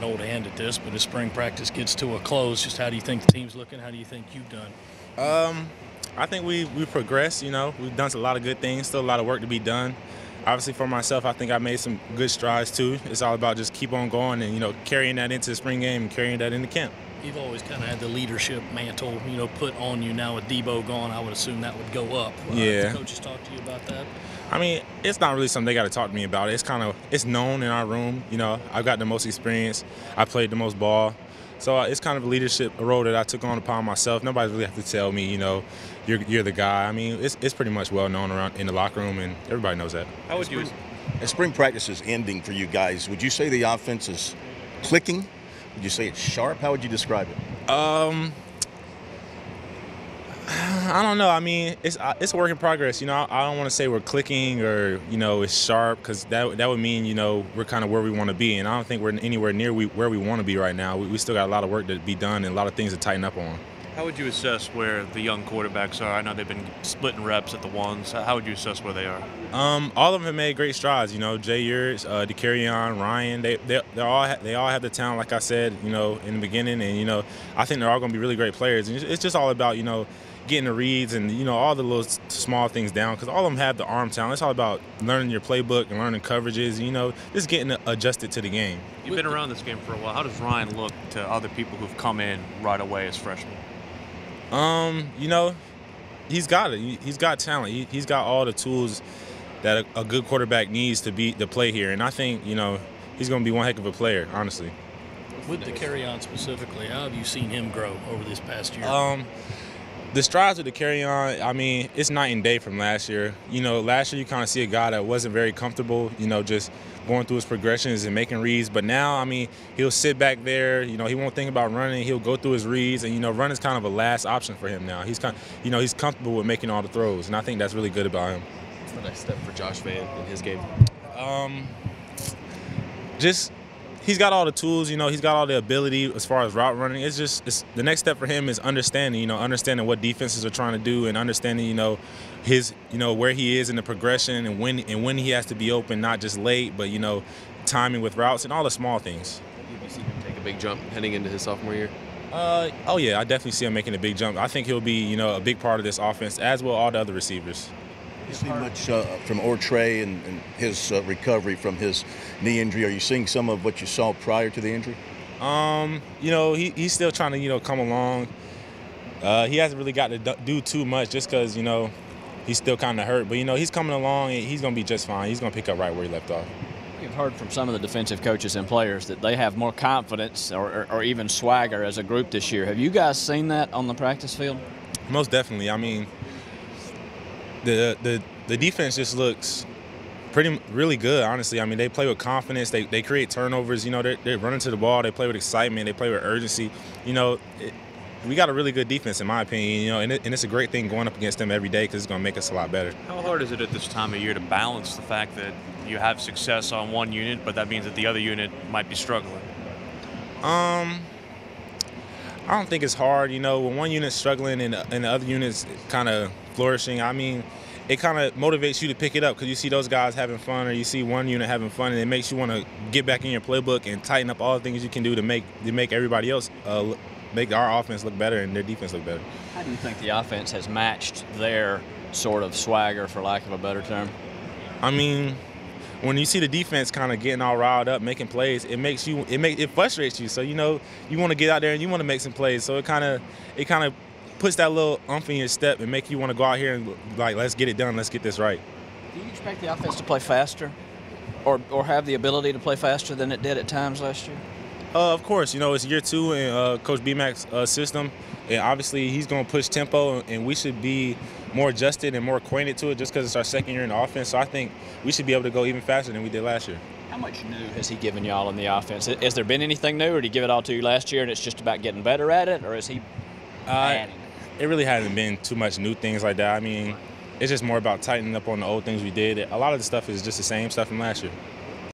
an old hand at this, but as spring practice gets to a close, just how do you think the team's looking? How do you think you've done? I think we've progressed. We've done a lot of good things. Still a lot of work to be done. Obviously, for myself, I think I made some good strides too. It's all about just keep on going and carrying that into the spring game and carrying that into camp. You've always kind of had the leadership mantle, put on you. Now with Debo gone, I would assume that would go up. Yeah. The coaches talk to you about that? I mean, it's not really something they got to talk to me about. It's known in our room. I've got the most experience. I played the most ball. So it's kind of a leadership role that I took on upon myself. Nobody really have to tell me, you're the guy. I mean, it's pretty much well known around in the locker room, and everybody knows that. How would you? As spring practice is ending for you guys, would you say the offense is clicking? Would you say it's sharp? How would you describe it? I don't know. I mean, it's a work in progress. I don't want to say we're clicking or it's sharp, because that would mean we're kind of where we want to be, and I don't think we're anywhere near where we want to be right now. We still got a lot of work to be done and a lot of things to tighten up on. How would you assess where the young quarterbacks are? I know they've been splitting reps at the ones. How would you assess where they are? All of them have made great strides. Jay Yurts, DeCarrion, Ryan. They all have the talent, like I said, in the beginning, and I think they're all going to be really great players. And it's just all about getting the reads and all the little small things down, because all of them have the arm talent. It's all about learning your playbook and learning coverages. Just getting adjusted to the game. You've been around this game for a while. How does Ryan look to other people who've come in right away as freshmen? He's got it. He's got talent. He's got all the tools that a good quarterback needs to play here. And I think, he's going to be one heck of a player, honestly. With the carry-on specifically, how have you seen him grow over this past year? The strides with the carry-on, I mean, it's night and day from last year. Last year you kind of see a guy that wasn't very comfortable, just going through his progressions and making reads. But now, I mean, he'll sit back there. He won't think about running. He'll go through his reads, and run is kind of a last option for him now. He's he's comfortable with making all the throws, and I think that's really good about him. What's the next step for Josh Van in his game? He's got all the tools, he's got all the ability as far as route running. It's the next step for him is understanding, understanding what defenses are trying to do, and understanding, his, where he is in the progression, and when he has to be open, not just late, but timing with routes and all the small things. Have you seen him take a big jump heading into his sophomore year? Oh yeah, I definitely see him making a big jump. I think he'll be, a big part of this offense, as will all the other receivers. You see much from Ortre and his recovery from his knee injury? Are you seeing some of what you saw prior to the injury? He's still trying to, come along. He hasn't really got to do too much just because, he's still kind of hurt. But, he's coming along, and he's going to be just fine. He's going to pick up right where he left off. We've heard from some of the defensive coaches and players that they have more confidence or even swagger as a group this year. Have you guys seen that on the practice field? Most definitely. I mean, the defense just looks really good, honestly. I mean, they play with confidence. They create turnovers. They run into the ball. They play with excitement. They play with urgency. We got a really good defense, in my opinion. And it's a great thing going up against them every day, because it's going to make us a lot better. How hard is it at this time of year to balance the fact that you have success on one unit, but that means that the other unit might be struggling? I don't think it's hard. When one unit's struggling and the other unit's kind of flourishing, I mean, it kind of motivates you to pick it up, because you see those guys having fun, or you see one unit having fun, and it makes you want to get back in your playbook and tighten up all the things you can do to make everybody else make our offense look better and their defense look better. How do you think the offense has matched their sort of swagger, for lack of a better term? I mean, when you see the defense kind of getting all riled up, making plays, it frustrates you. So you want to get out there and you want to make some plays. So it kind of puts that little umph in your step and make you want to go out here and let's get it done, let's get this right. Do you expect the offense to play faster, or have the ability to play faster than it did at times last year? Of course, it's year 2 in Coach B-Mac's system, and obviously he's going to push tempo, and we should be more adjusted and more acquainted to it just because it's our second year in the offense. So I think we should be able to go even faster than we did last year. How much new has he given y'all in the offense? Has there been anything new, or did he give it all to you last year and it's just about getting better at it, or is he adding? It really hasn't been too much new things like that. I mean, it's just more about tightening up on the old things we did. A lot of the stuff is just the same stuff from last year.